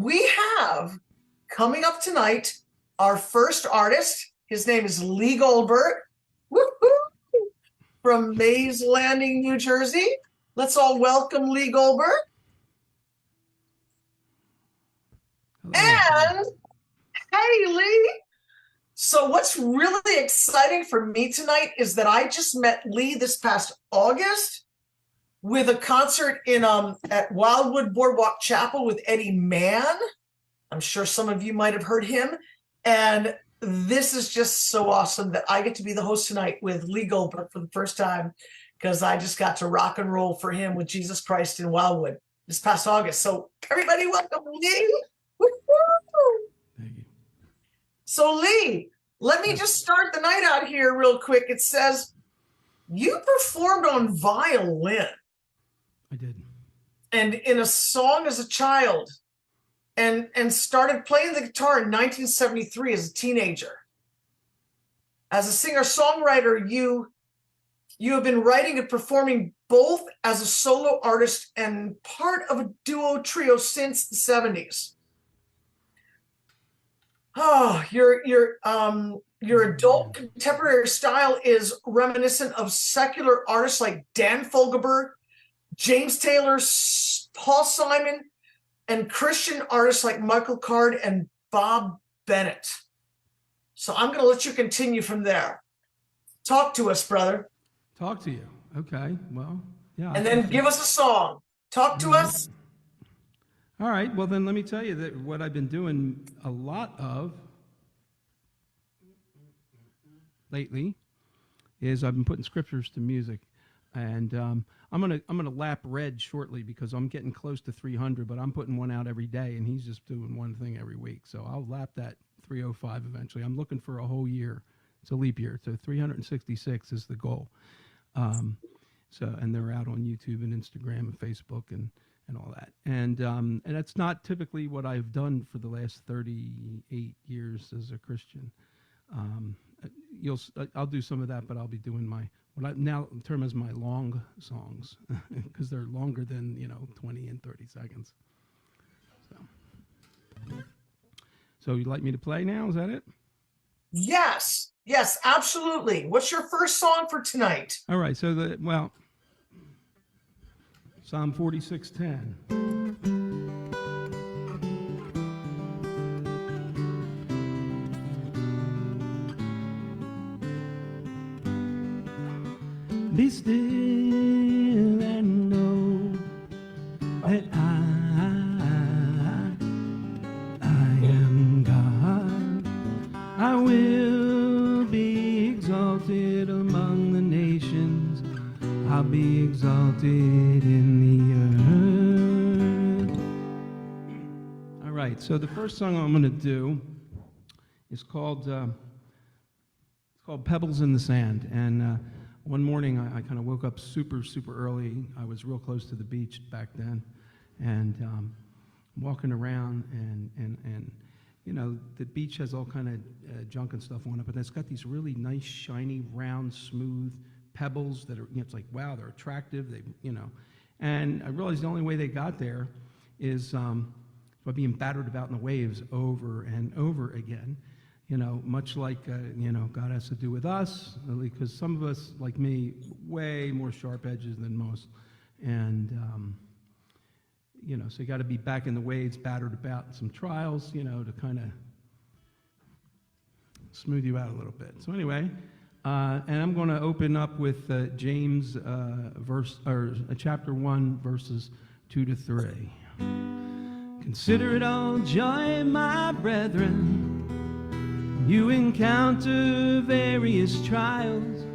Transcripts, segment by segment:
we have coming up tonight our first artist. His name is Lee Goldberg. Woo-hoo! From Mays Landing, New Jersey. Let's all welcome Lee Goldberg. And hey, Lee. So what's really exciting for me tonight is that I just met Lee this past August with a concert in at Wildwood Boardwalk Chapel with Eddie Mann. I'm sure some of you might have heard him. And this is just so awesome that I get to be the host tonight with Lee Goldberg for the first time, because I just got to rock and roll for him with Jesus Christ in Wildwood this past August. So everybody welcome Lee. Woo-hoo! Thank you. So Lee, let me just start the night out here real quick. It says you performed on violin. I did. And in a song as a child, and started playing the guitar in 1973 as a teenager. As a singer-songwriter, you have been writing and performing both as a solo artist and part of a duo trio since the 70s. Oh, your adult contemporary style is reminiscent of secular artists like Dan Fogelberg, James Taylor, Paul Simon, and Christian artists like Michael Card and Bob Bennett. So I'm going to let you continue from there. Talk to us, brother. Talk to you. Okay. Well, yeah. And then give us a song. Talk to us. All right. Well, then let me tell you that what I've been doing a lot of lately is I've been putting scriptures to music, and I'm gonna lap Red shortly because I'm getting close to 300, but I'm putting one out every day, and he's just doing one thing every week. So I'll lap that 305 eventually. I'm looking for a whole year. It's a leap year, so 366 is the goal. And they're out on YouTube and Instagram and Facebook and all that. And that's not typically what I've done for the last 38 years as a Christian. I'll do some of that, but I'll be doing what I now term as my long songs because they're longer than 20 and 30 seconds. So you'd like me to play now? Is that it? Yes, absolutely. What's your first song for tonight? All right. So Psalm 46:10. Be still and know that I am God. I will be exalted among the nations. I'll be exalted in the earth. All right, so the first song I'm going to do is called Pebbles in the Sand. And one morning, I kind of woke up super early. I was real close to the beach back then, and walking around, and the beach has all kind of junk and stuff on it, but it's got these really nice, shiny, round, smooth pebbles that are, it's like, wow, they're attractive. And I realized the only way they got there is by being battered about in the waves over and over again. Much like, God has to do with us, because some of us, like me, way more sharp edges than most. And, so you got to be back in the waves, battered about in some trials, to kind of smooth you out a little bit. So anyway, and I'm going to open up with James chapter 1, verses 2 to 3. Consider it all joy, my brethren, you encounter various trials,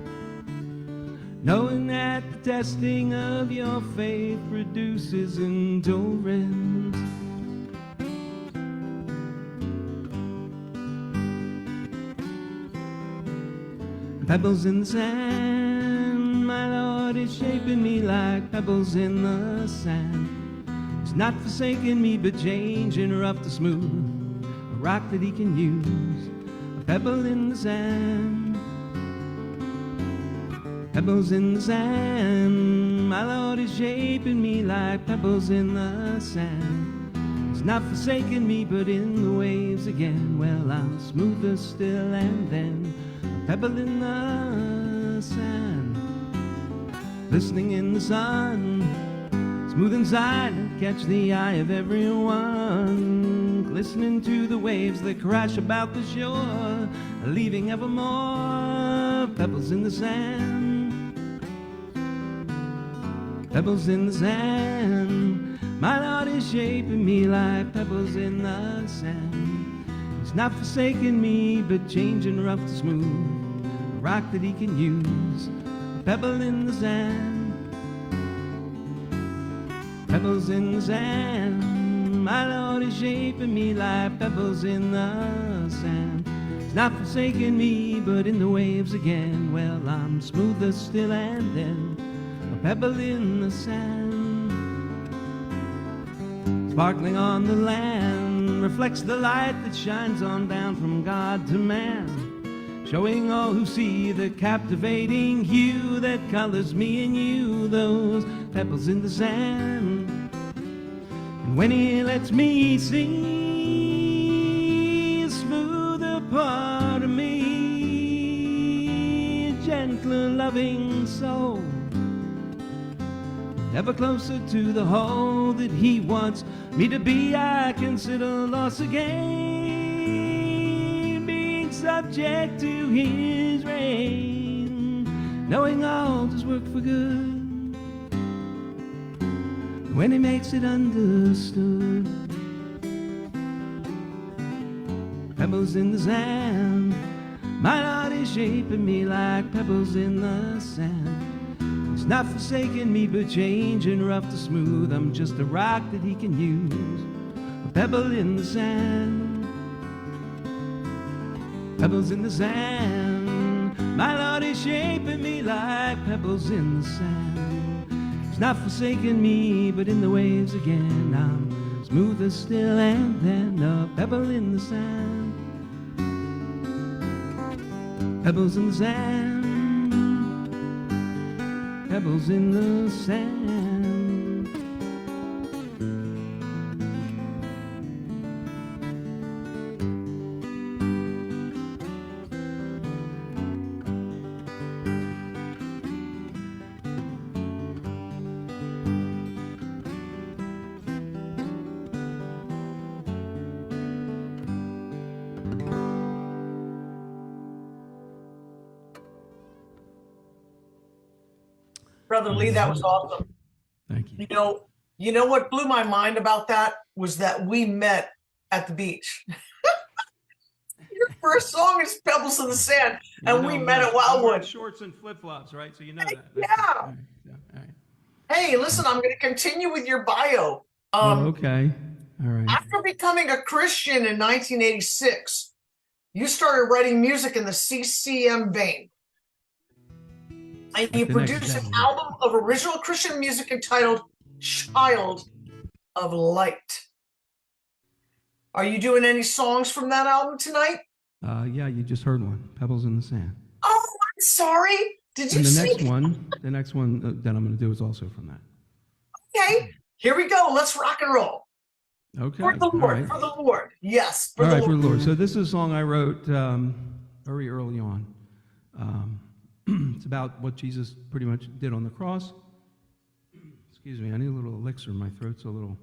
knowing that the testing of your faith produces endurance. Pebbles in the sand, my Lord is shaping me like pebbles in the sand. He's not forsaking me, but changing rough to smooth, a rock that he can use. Pebble in the sand, pebbles in the sand. My Lord is shaping me like pebbles in the sand. He's not forsaken me, but in the waves again. Well, I'm smoother still, and then a pebble in the sand, glistening in the sun, smooth inside and catch the eye of everyone, glistening to the waves that crash about the shore, leaving evermore pebbles in the sand, pebbles in the sand. My Lord is shaping me like pebbles in the sand. He's not forsaken me, but changing rough to smooth, a rock that he can use, a pebble in the sand, pebbles in the sand. My Lord is shaping me like pebbles in the sand. He's not forsaken me, but in the waves again. Well, I'm smoother still, and then a pebble in the sand, sparkling on the land, reflects the light that shines on down from God to man, showing all who see the captivating hue that colors me and you, those pebbles in the sand. And when he lets me see a smoother part of me, a gentler, loving soul, ever closer to the whole that he wants me to be, I consider loss again, being subject to his reign, knowing all does work for good when he makes it understood. Pebbles in the sand, my Lord is shaping me like pebbles in the sand. He's not forsaken me, but changing rough to smooth. I'm just a rock that he can use, a pebble in the sand, pebbles in the sand. My Lord is shaping me like pebbles in the sand. He's not forsaken me, but in the waves again. I'm smoother still, and then a pebble in the sand, pebbles in the sand, pebbles in the sand. Brother Lee, that was awesome. Thank you. You know what blew my mind about that was that we met at the beach. Your first song is Pebbles in the Sand, and we met at Wildwood. Shorts and flip-flops, right? So you know that. Yeah. All right. Hey, listen, I'm going to continue with your bio. Okay. All right. After becoming a Christian in 1986, you started writing music in the CCM vein. And you produced an album of original Christian music entitled Child of Light. Are you doing any songs from that album tonight? Yeah, you just heard one, Pebbles in the Sand. Oh, I'm sorry. Did you And see? The next one that I'm going to do is also from that. Okay, here we go. Let's rock and roll. Okay. For the Lord, right. for the Lord. Yes, for All the right, Lord. for the Lord. So this is a song I wrote very early on. It's about what Jesus pretty much did on the cross. Excuse me, I need a little elixir. My throat's a little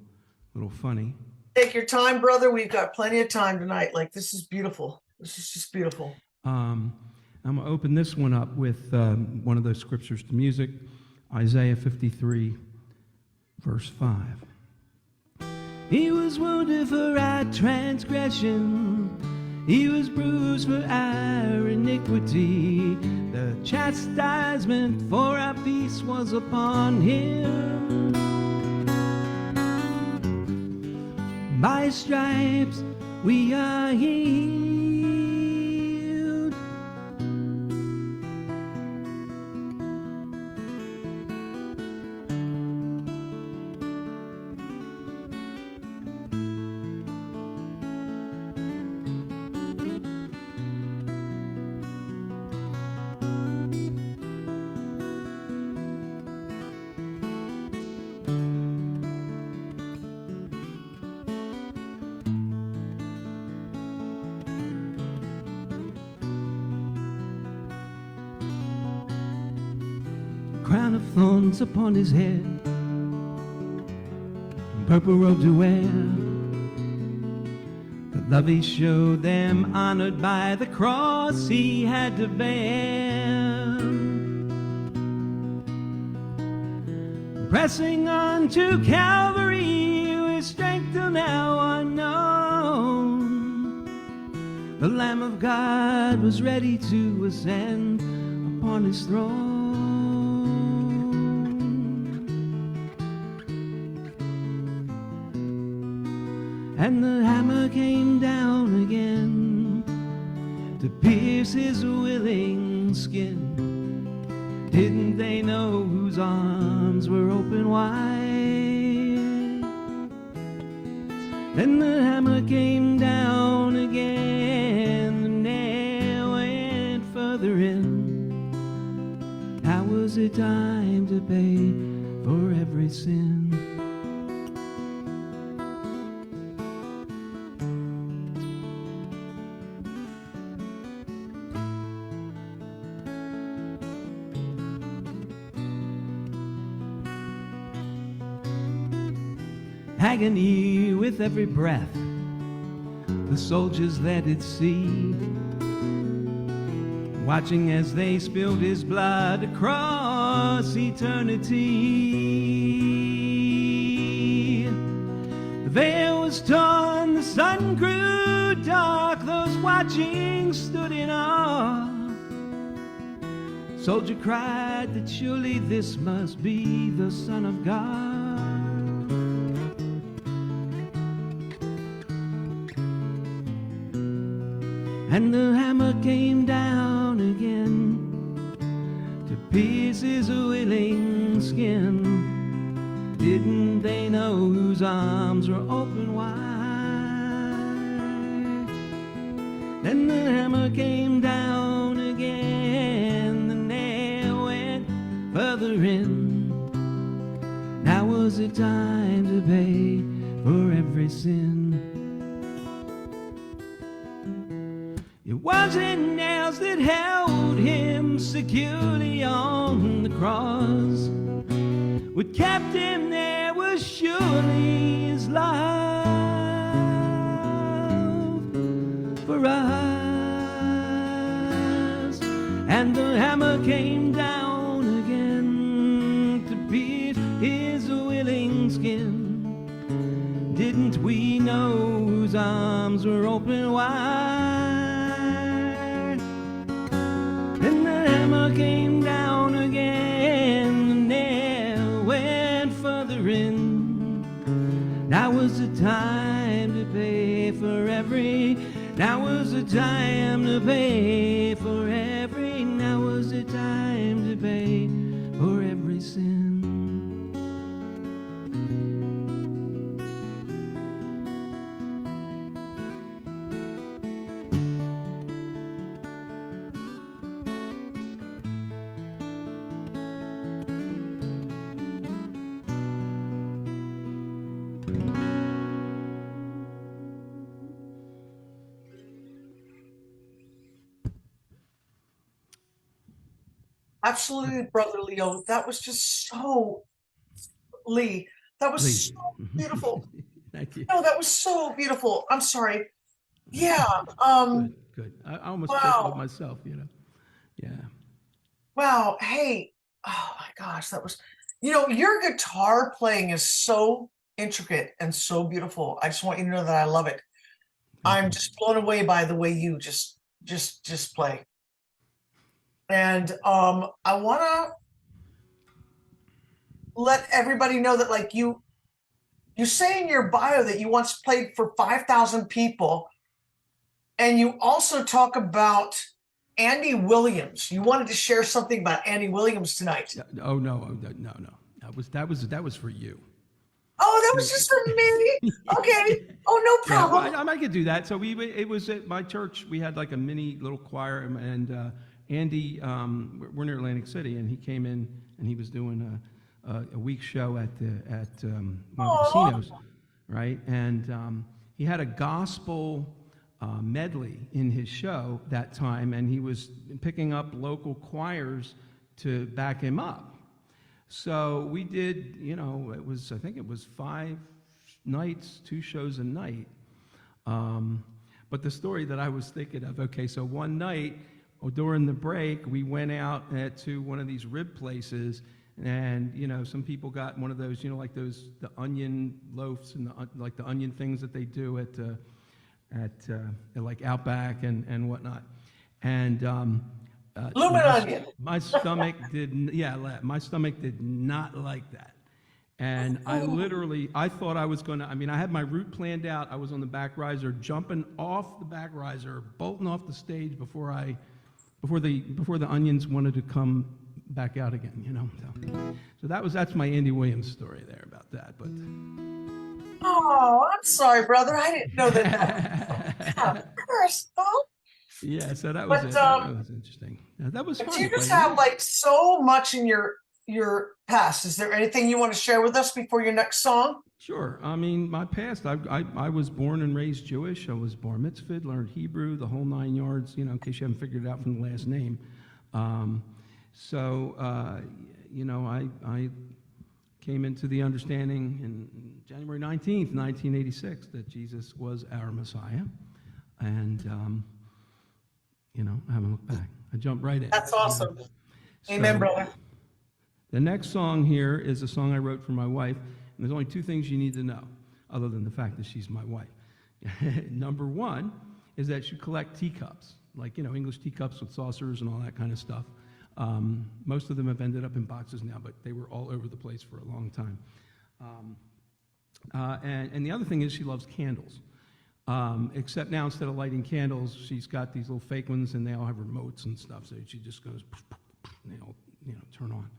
funny. Take your time, brother. We've got plenty of time tonight. Like, this is beautiful. This is just beautiful. I'm going to open this one up with one of those scriptures to music, Isaiah 53, verse 5. He was wounded for our transgression, he was bruised for our iniquity. The chastisement for our peace was upon him. By his stripes we are healed. crown of thorns upon his head, purple robe to wear. The love he showed them, honored by the cross he had to bear. Pressing on to Calvary with strength till now unknown, the Lamb of God was ready to ascend upon his throne. And the hammer came down again to pierce his willing skin. Didn't they know whose arms were open wide? Then the hammer came down again, the nail went further in. Now was it time to pay for every sin? Agony with every breath, the soldiers let it see, watching as they spilled his blood across eternity. The veil was torn, the sun grew dark, those watching stood in awe. Soldier cried that surely this must be the Son of God. And the hammer came down again to pierce his willing skin. Didn't they know whose arms were open wide? Then the hammer came down again, the nail went further in. Now was it time to pay for every sin? It wasn't nails that held him securely on the cross. What kept him there was surely his love for us. And the hammer came down again to pierce his willing skin. Didn't we know whose arms were open wide? And the hammer came down again, the nail went further in. Now was the time to pay for every. Now was the time to pay for every. Now was the time to pay for every sin. Absolutely, Brother Leo. That was just so, Lee, that was Please. so beautiful. Thank you. No, that was so beautiful. I'm sorry. Yeah. Good, good. I almost Wow. choked myself, you know. Yeah. Wow. Hey, oh my gosh, that was, your guitar playing is so intricate and so beautiful. I just want you to know that I love it. I'm just blown away by the way you just play. And I want to let everybody know that, like, you say in your bio that you once played for 5,000 people, and you also talk about Andy Williams. You wanted to share something about Andy Williams tonight. Oh no, no. That was for you. Oh, that was just for me. Okay. Oh, no problem. Yeah, well, I could do that. So it was at my church. We had like a mini little choir, and Andy, we're near Atlantic City, and he came in and he was doing a week show at one of the casinos, right? And he had a gospel medley in his show that time, and he was picking up local choirs to back him up. So we did, I think it was 5 nights, 2 shows a night. But the story that I was thinking of, okay, so one night during the break, we went out to one of these rib places, and some people got one of those, like the onion loaves and like the onion things that they do at like Outback and whatnot, and Bloomin' onion. my stomach my stomach did not like that. And I thought I was going to, I had my route planned out. I was on the back riser, jumping off the back riser, bolting off the stage before the onions wanted to come back out again, So that's my Andy Williams story there about that. But oh, I'm sorry, brother. I didn't know that. Personal. Yeah, so that was that was interesting. That was fun. Do you just have like so much in your past? Is there anything you want to share with us before your next song? Sure. My past, I was born and raised Jewish. I was bar mitzvahed, learned Hebrew, the whole 9 yards, in case you haven't figured it out from the last name. I came into the understanding in January 19th, 1986, that Jesus was our Messiah. And, I haven't looked back. I jumped right in. That's awesome. Amen, brother. The next song here is a song I wrote for my wife. And there's only 2 things you need to know, other than the fact that she's my wife. Number 1 is that she collect teacups, like, English teacups with saucers and all that kind of stuff. Most of them have ended up in boxes now, but they were all over the place for a long time. And the other thing is she loves candles. Except now, instead of lighting candles, she's got these little fake ones, and they all have remotes and stuff, so she just goes, and they all, turn on.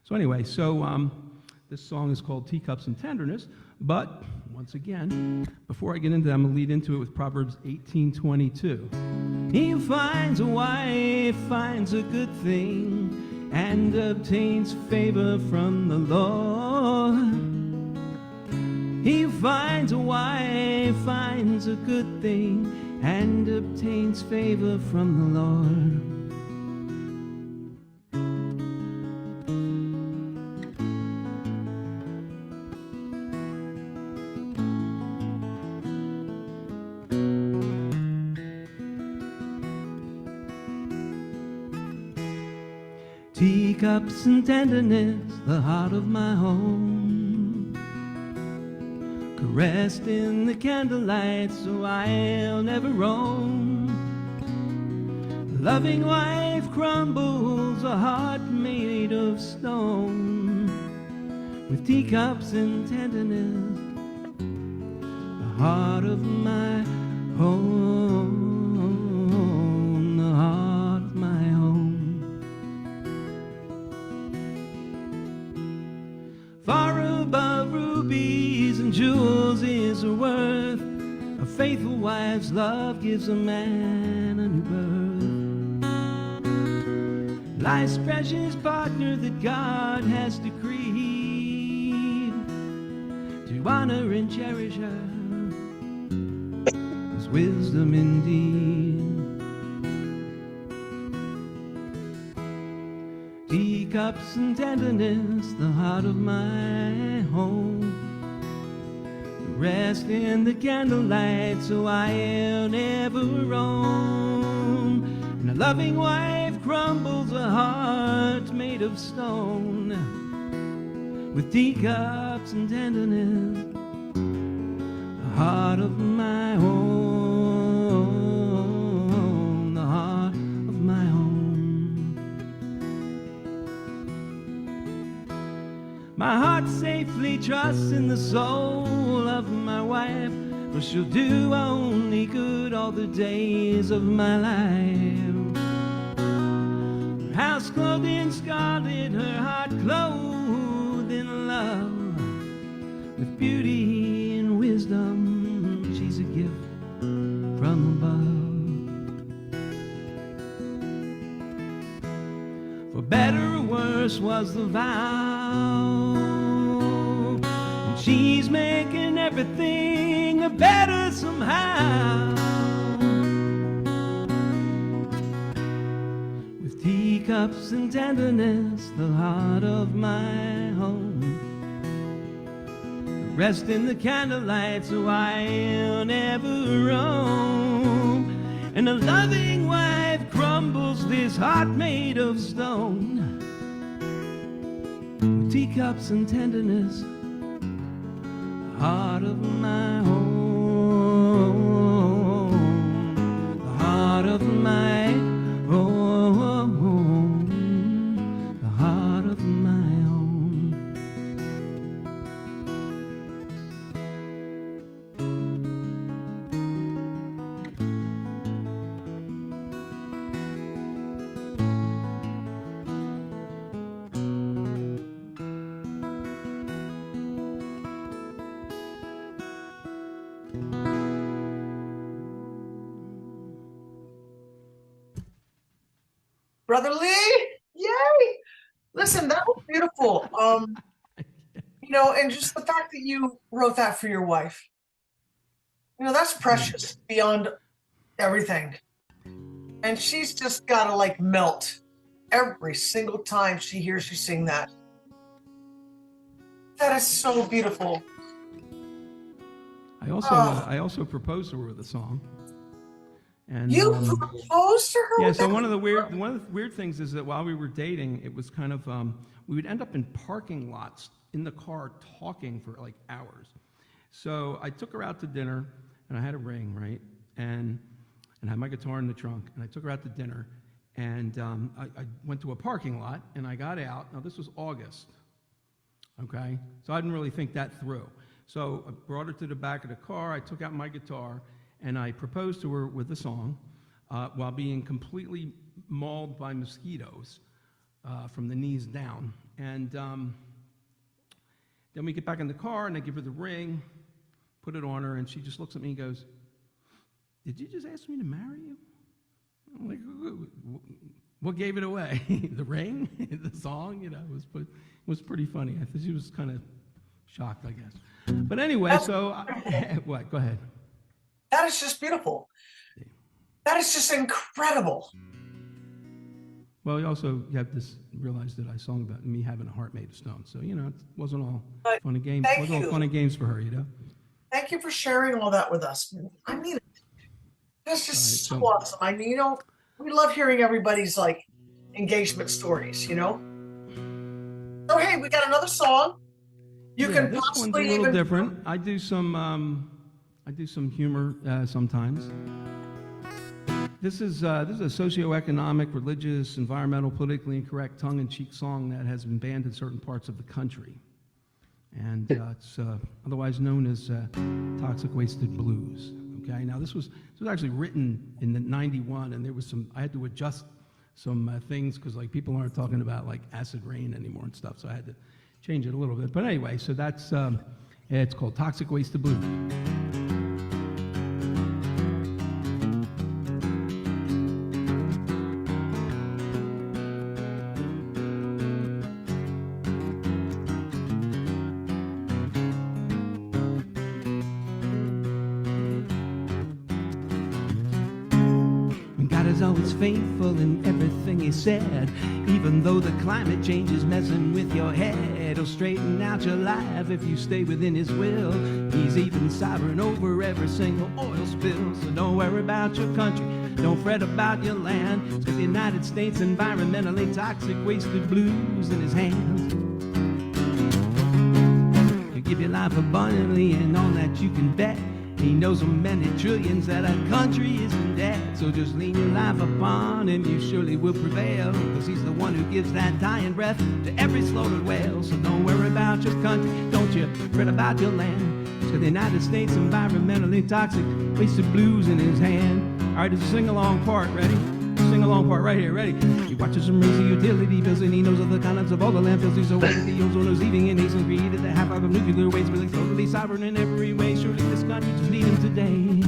So anyway, this song is called Teacups and Tenderness, but once again, before I get into that, I'm going to lead into it with Proverbs 18:22. He who finds a wife finds a good thing and obtains favor from the Lord. He who finds a wife finds a good thing and obtains favor from the Lord. Teacups and tenderness, the heart of my home, caressed in the candlelight so I'll never roam. A loving wife crumbles a heart made of stone. With teacups and tenderness, the heart of my home, the heart of my home. Far above rubies and jewels is her worth. A faithful wife's love gives a man a new birth. Life's precious partner that God has decreed to honor and cherish her is wisdom indeed. Teacups and tenderness, the heart of my home, rest in the candlelight so I'll never roam. And a loving wife crumbles a heart made of stone. With teacups and tenderness, the heart of my home, the heart of my home. My heart safely trusts in the soul of my wife, for she'll do only good all the days of my life. Her house clothed in scarlet, her heart clothed in love. With beauty and wisdom, she's a gift from above. For better or worse was the vow, and she's making everything better somehow. With teacups teacups and tenderness, the heart of my home. Rest in the candlelight so I'll never roam. And a loving wife crumbles this heart made of stone. With teacups and tenderness, the heart of my home. The heart of my home. The heart of my home. Brother Lee, yay! Listen, that was beautiful. And just the fact that you wrote that for your wife, that's precious beyond everything. And she's just gotta like melt every single time she hears you sing that. That is so beautiful. I also proposed to her with a song. And you proposed to her? Yeah, so one of the weird things is that while we were dating, it was kind of we would end up in parking lots in the car talking for like hours. So I took her out to dinner, and I had a ring, right? And I had my guitar in the trunk, and I took her out to dinner, and I went to a parking lot, and I got out. Now, this was August, okay? So I didn't really think that through. So I brought her to the back of the car, I took out my guitar, and I proposed to her with a song while being completely mauled by mosquitoes from the knees down. And then we get back in the car, and I give her the ring, put it on her, and she just looks at me and goes, "Did you just ask me to marry you?" I'm like, what gave it away? The ring? The song? It was pretty funny. I think she was kind of shocked, I guess. But anyway, what? Go ahead. That is just beautiful. That is just incredible. Well, you have to realize that I sung about me having a heart made of stone. So, it wasn't all fun and games. It wasn't all fun and games for her, Thank you for sharing all that with us. I mean, that's just so awesome. I mean, we love hearing everybody's like engagement stories, So, hey, we got another song. You can this possibly one's a little different. I do some humor sometimes. This is a socioeconomic, religious, environmental, politically incorrect, tongue-in-cheek song that has been banned in certain parts of the country, and it's otherwise known as "Toxic Wasted Blues." Okay, now this was actually written in the '91, and I had to adjust some things because like people aren't talking about like acid rain anymore and stuff, so I had to change it a little bit. But anyway, so that's it's called "Toxic Wasted Blues." Always faithful in everything he said, even though the climate change is messing with your head. He'll straighten out your life if you stay within his will. He's even sovereign over every single oil spill. So don't worry about your country, don't fret about your land. He's got the United States environmentally toxic wasted blues in his hands. He'll give your life abundantly, and on that you can bet. He knows of many trillions that our country is in debt. So just lean your life upon him, you surely will prevail. Cause he's the one who gives that dying breath to every slaughtered whale. So don't worry about your country, don't you fret about your land. He's got the United States environmentally toxic wasted blues in his hand. Alright, it's a sing-along part, ready? Sing-along part right here, ready? He watches them raise the utility bills, and he knows of the contents of all the landfills. He's aware that the ozone is leaving, and he's created the half of nuclear waste, but he's totally sovereign in every way. Surely this country just need him today.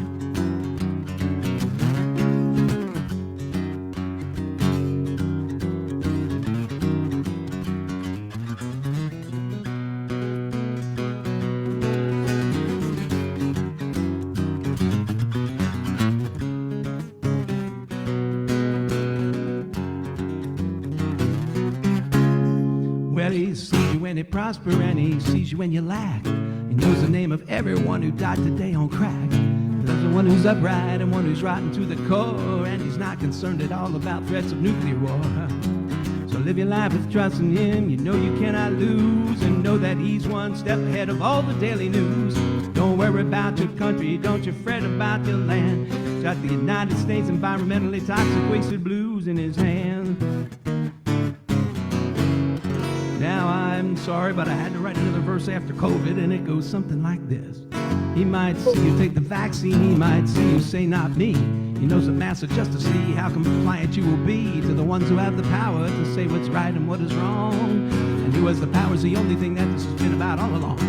it prosper, and he sees you when you lack. He knows the name of everyone who died today on crack. There's the one who's upright and one who's rotten to the core, and he's not concerned at all about threats of nuclear war. So live your life with trust in him, you know you cannot lose, and know that he's one step ahead of all the daily news. Don't worry about your country, don't you fret about your land. He's got the United States environmentally toxic wasted blues in his hand. Now I'm sorry, but I had to write another verse after COVID, and it goes something like this. He might see you take the vaccine, he might see you say not me. He knows the master just to see how compliant you will be to the ones who have the power to say what's right and what is wrong. And who has the power is the only thing that this has been about all along.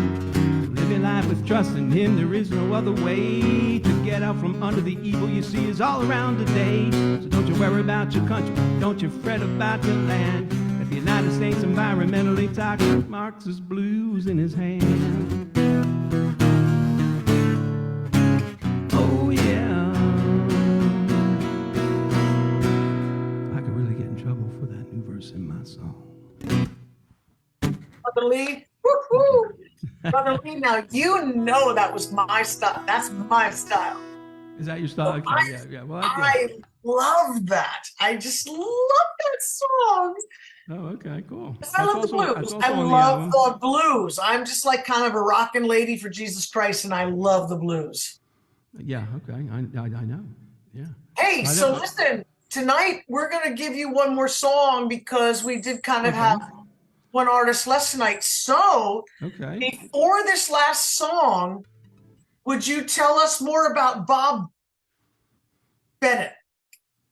Live your life with trust in him, there is no other way to get out from under the evil you see is all around today. So don't you worry about your country, don't you fret about your land. If the United States environmentally toxic, Marxist blues in his hand. Oh yeah. I could really get in trouble for that new verse in my song. Brother Lee, woo-hoo. Brother Lee, now you know that was my style. That's my style. Is that your style? So Okay, yeah. Well, I love that. I just love that song. Oh, okay, cool. I love the blues. I love the blues. I'm just like kind of a rockin' lady for Jesus Christ, and I love the blues. Yeah, okay, I know. Yeah. Hey, so listen, tonight we're going to give you one more song because we did kind of have one artist less tonight. So before this last song, would you tell us more about Bob Bennett?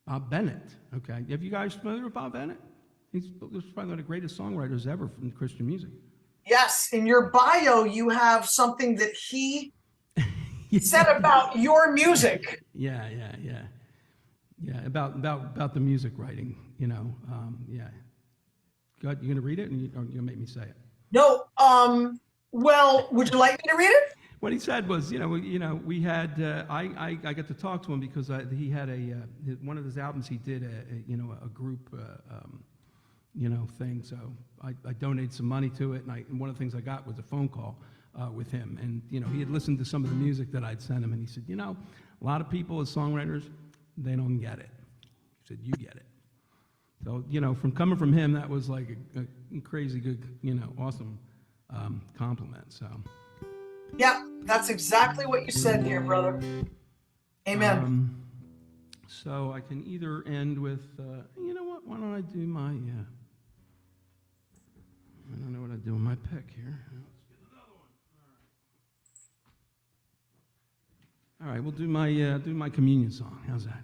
Bob Bennett. Okay. Have you guys familiar with Bob Bennett? He's probably one of the greatest songwriters ever from Christian music. Yes. In your bio, you have something that he said about your music. Yeah. About the music writing, you know. Yeah. Go ahead, you gonna read it, or you gonna make me say it? No. Well, would you like me to read it? What he said was, we had. I got to talk to him because he had one of his albums. He did a group thing. So I donated some money to it, and one of the things I got was a phone call with him, and he had listened to some of the music that I'd sent him, and he said, a lot of people as songwriters, they don't get it. He said, you get it. So coming from him, that was like a crazy good, awesome compliment. So. Yeah, that's exactly what you said here, brother. Amen. So I can either end with, you know what? Why don't I do my? I don't know what I do with my pick here. Let's get another one. All right, we'll do my communion song. How's that?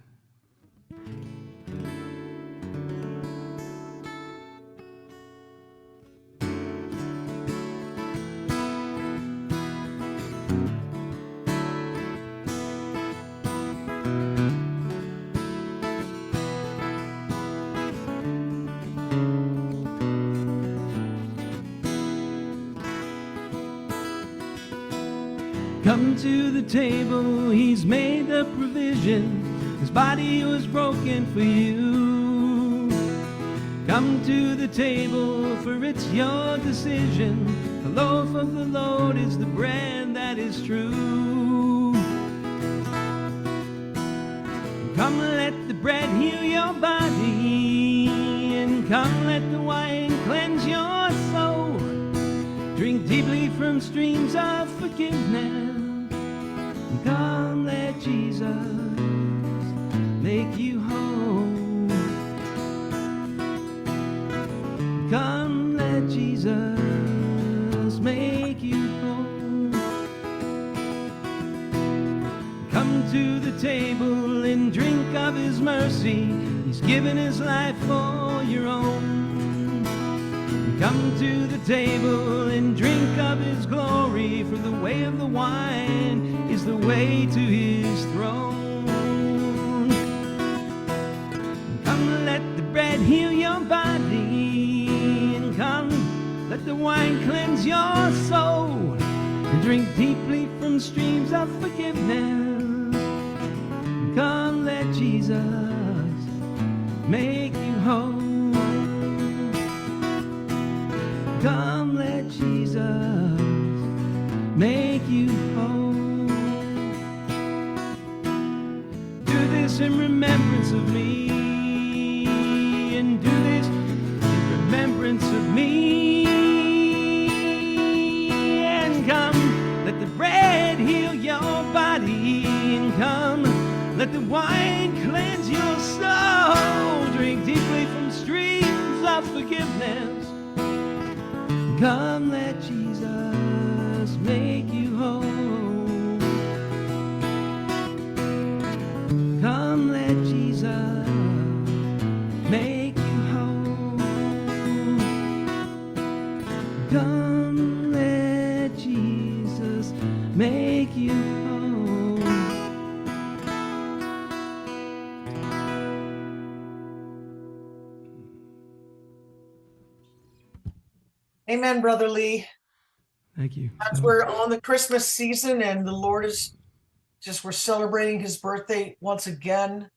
Come to the table, he's made the provision. His body was broken for you. Come to the table, for it's your decision. The loaf of the Lord is the bread that is true. Come, let the bread heal your body, and come, let the wine cleanse your soul. Drink deeply from streams of forgiveness. Come, let Jesus make you whole. Come, let Jesus make you whole. Come to the table and drink of his mercy. He's given his life for your own. Come to the table and drink of his glory, for the way of the wine is the way to his throne. Come, let the bread heal your body, and come, let the wine cleanse your soul, and drink deeply from streams of forgiveness. Come, let Jesus make you whole. Come, let this in remembrance of me, and do this in remembrance of me. And come, let the bread heal your body, and come, let the wine cleanse your soul. Drink deeply from streams of forgiveness. Come, let Jesus make you whole. Come, let Jesus make you whole. Come, let Jesus make you whole. Amen, Brother Lee. Thank you. As we're on the Christmas season and the Lord is just, we're celebrating his birthday once again.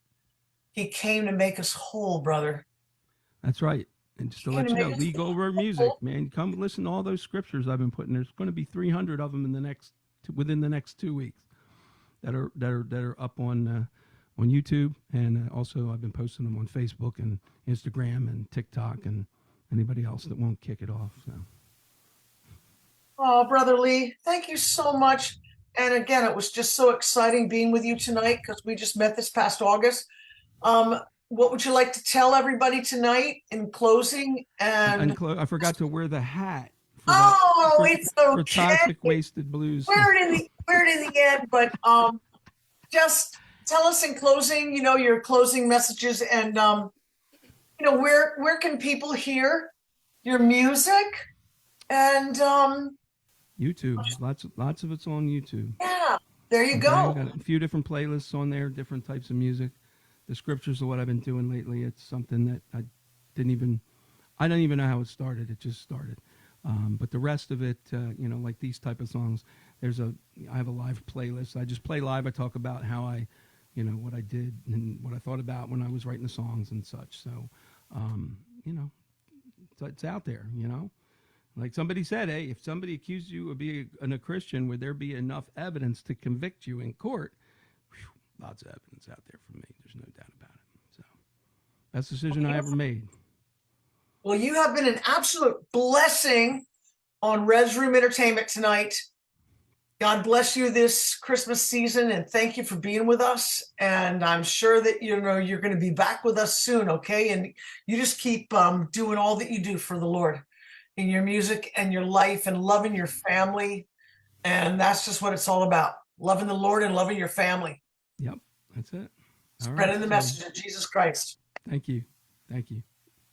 He came to make us whole, brother. That's right. And just to let you know, Lee Goldberg music, man, come listen to all those scriptures I've been putting. There's going to be 300 of them within the next 2 weeks that are up on YouTube, and also I've been posting them on Facebook and Instagram and TikTok and anybody else that won't kick it off. So. Oh, Brother Lee, thank you so much. And again, it was just so exciting being with you tonight because we just met this past August. What would you like to tell everybody tonight in closing? And I forgot to wear the hat. It's okay. For Toxic Wasted Blues. Wear it in the end, but just tell us in closing, your closing messages, and where can people hear your music? And YouTube, lots of it's on YouTube. Yeah, there you go. Got a few different playlists on there, different types of music. The scriptures are what I've been doing lately. It's something that I don't even know how it started. It just started. But the rest of it, like these type of songs, I have a live playlist. I just play live. I talk about how what I did and what I thought about when I was writing the songs and such. So, it's out there, Like somebody said, hey, if somebody accused you of being a Christian, would there be enough evidence to convict you in court? Whew, lots of evidence out there for me. There's no doubt about it. So, best decision I ever made. Well, you have been an absolute blessing on Res Room Entertainment tonight. God bless you this Christmas season, and thank you for being with us. And I'm sure that you're going to be back with us soon, okay? And you just keep doing all that you do for the Lord in your music and your life and loving your family. And that's just what it's all about, loving the Lord and loving your family. Yep, that's it. Spreading the message of Jesus Christ. Thank you. Thank you.